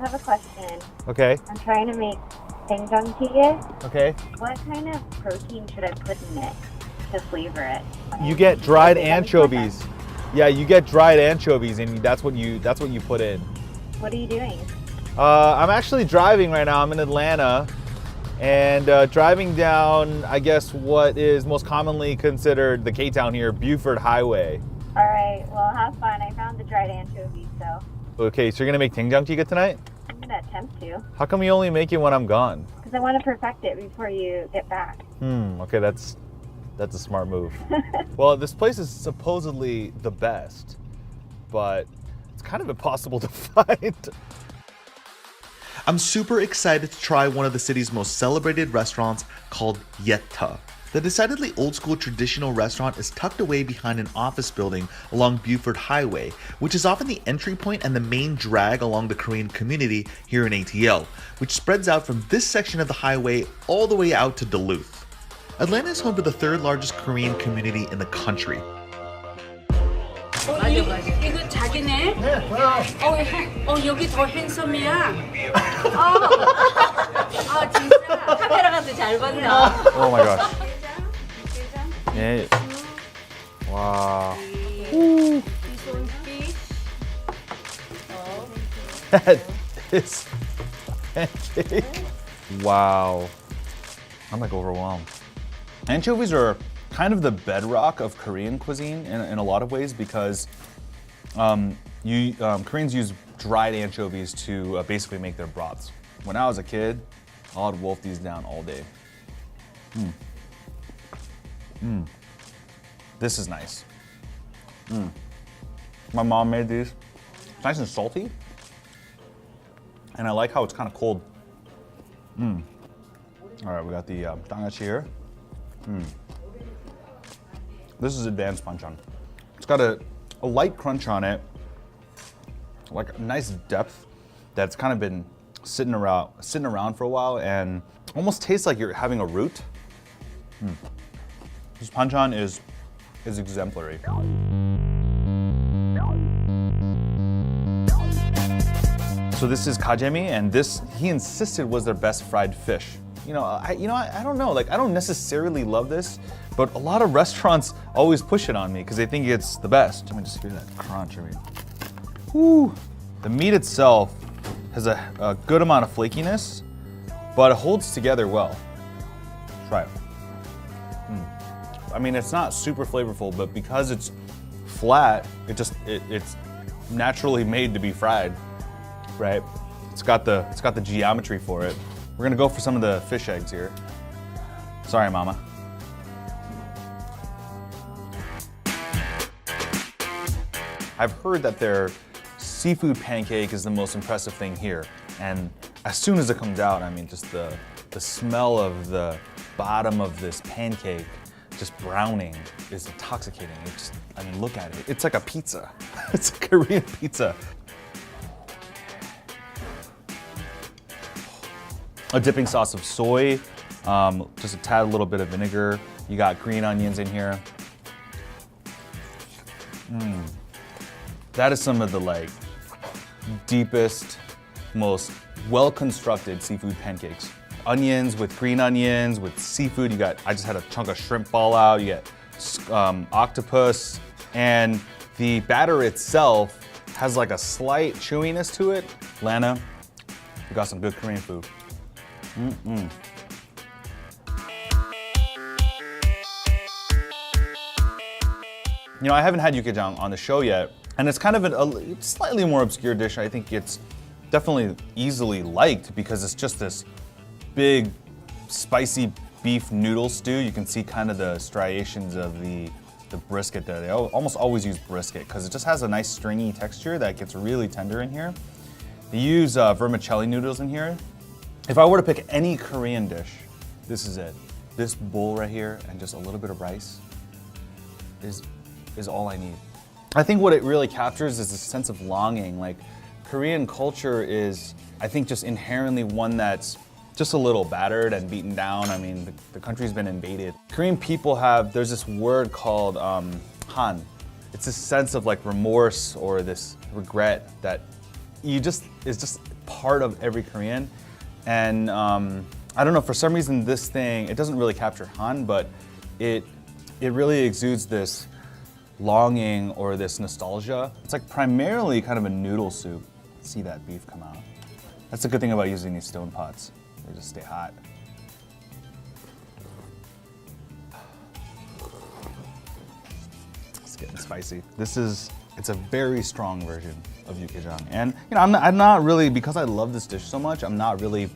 have a question. Okay. I'm trying to make 된장찌개. Okay. What kind of protein should I put in it to flavor it? You get dried Okay, that makes more anchovies. Yeah, you get dried anchovies, and that's what you put in. What are you doing? I'm actually driving right now. I'm in Atlanta, and driving down, I guess, what is most commonly considered the K-town here, Buford Highway. All right, well, have fun. I found the dried anchovies, so Okay, so you're gonna make 된장찌개 tonight? I'm gonna attempt to. How come you only make it when I'm gone? Because I want to perfect it before you get back. Okay, that's a smart move. Well, this place is supposedly the best, but it's kind of impossible to find. I'm super excited to try one of the city's most celebrated restaurants called Yetta. The decidedly old school traditional restaurant is tucked away behind an office building along Buford Highway, which is often the entry point and the main drag along the Korean community here in ATL, which spreads out from this section of the highway all the way out to Duluth. Atlanta is home to the third largest Korean community in the country. 이거 자기네? 네, 여기 더 핸섬이야. 진짜. 카메라가 더 잘 봤나? Oh my gosh. Yeah. Wow. That is pancake. Wow. I'm like overwhelmed. Anchovies are kind of the bedrock of Korean cuisine in a lot of ways because Koreans use dried anchovies to basically make their broths. When I was a kid, I'd wolf these down all day. This is nice. My mom made these. It's nice and salty. And I like how it's kind of cold. All right, we got the dangachi here. This is advanced banchan. It's got a light crunch on it, like a nice depth that's kind of been sitting around for a while and almost tastes like you're having a root. This banchan is exemplary. So this is kajemi, and this he insisted was their best fried fish. I don't know. Like I don't necessarily love this, but a lot of restaurants always push it on me because they think it's the best. Let me just hear that crunch. Whoo! The meat itself has a good amount of flakiness, but it holds together well. Try it. I mean, it's not super flavorful, but because it's flat, it's naturally made to be fried, right? It's got the geometry for it. We're gonna go for some of the fish eggs here. Sorry, Mama. I've heard that their seafood pancake is the most impressive thing here. And as soon as it comes out, I mean, just the smell of the bottom of this pancake just browning is intoxicating. Look at it. It's like a pizza. It's a Korean pizza. A dipping sauce of soy, just a tad little bit of vinegar. You got green onions in here. That is some of the deepest, most well-constructed seafood pancakes. Onions with green onions, with seafood. I just had a chunk of shrimp ball out. You get octopus, and the batter itself has like a slight chewiness to it. Lana, we got some good Korean food. I haven't had yukgaejang on the show yet, and it's kind of a slightly more obscure dish. I think it's definitely easily liked because it's just this big, spicy beef noodle stew. You can see kind of the striations of the brisket there. They almost always use brisket because it just has a nice stringy texture that gets really tender in here. They use vermicelli noodles in here. If I were to pick any Korean dish, this is it. This bowl right here and just a little bit of rice is all I need. I think what it really captures is a sense of longing. Like Korean culture is, I think, just inherently one that's just a little battered and beaten down. I mean, the country's been invaded. Korean people there's this word called han. It's this sense of like remorse or this regret that it's just part of every Korean. And I don't know, for some reason this thing, it doesn't really capture Han, but it really exudes this longing or this nostalgia. It's like primarily kind of a noodle soup. See that beef come out. That's the good thing about using these stone pots. They just stay hot. It's getting spicy. It's a very strong version of Yukgaejang. And you know, I'm not really, because I love this dish so much, I'm not really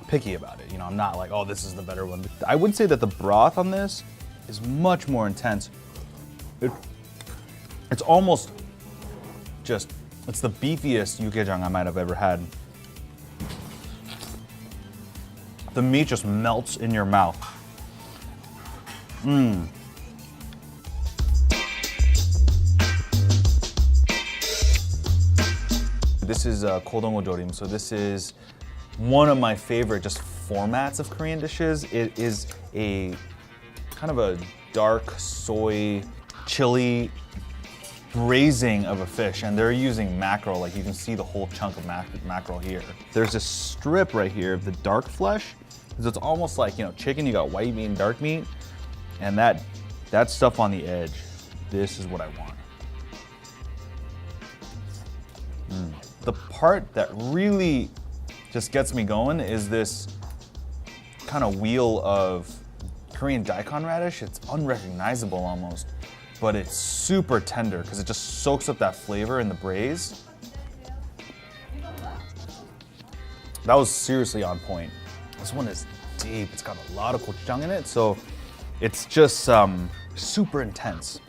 picky about it. You know, I'm not like, oh, this is the better one. I would say that the broth on this is much more intense. It's almost just, it's the beefiest Yukgaejang I might have ever had. The meat just melts in your mouth. This is Kodongo Jorim, so this is one of my favorite just formats of Korean dishes. It is a kind of a dark soy chili braising of a fish, and they're using mackerel. Like you can see the whole chunk of mackerel here. There's this strip right here of the dark flesh. So it's almost like, you know, chicken, you got white meat and dark meat, and that stuff on the edge, this is what I want. The part that really just gets me going is this kind of wheel of Korean daikon radish. It's unrecognizable almost, but it's super tender because it just soaks up that flavor in the braise. That was seriously on point. This one is deep. It's got a lot of gochujang in it, so it's just super intense.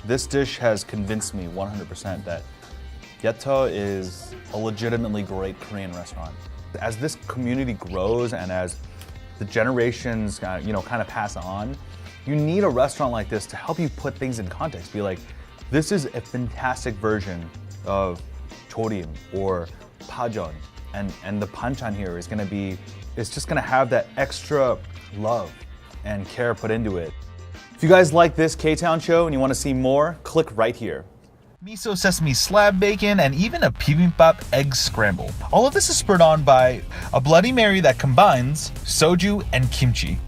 This dish has convinced me 100% that Yetto is a legitimately great Korean restaurant. As this community grows and as the generations kind of pass on, you need a restaurant like this to help you put things in context. Be like, this is a fantastic version of Jorim or Pajeon, and the banchan here is gonna be, it's just gonna have that extra love and care put into it. If you guys like this K-Town show and you want to see more, click right here. Miso sesame slab bacon, and even a bibimbap egg scramble. All of this is spurred on by a Bloody Mary that combines soju and kimchi.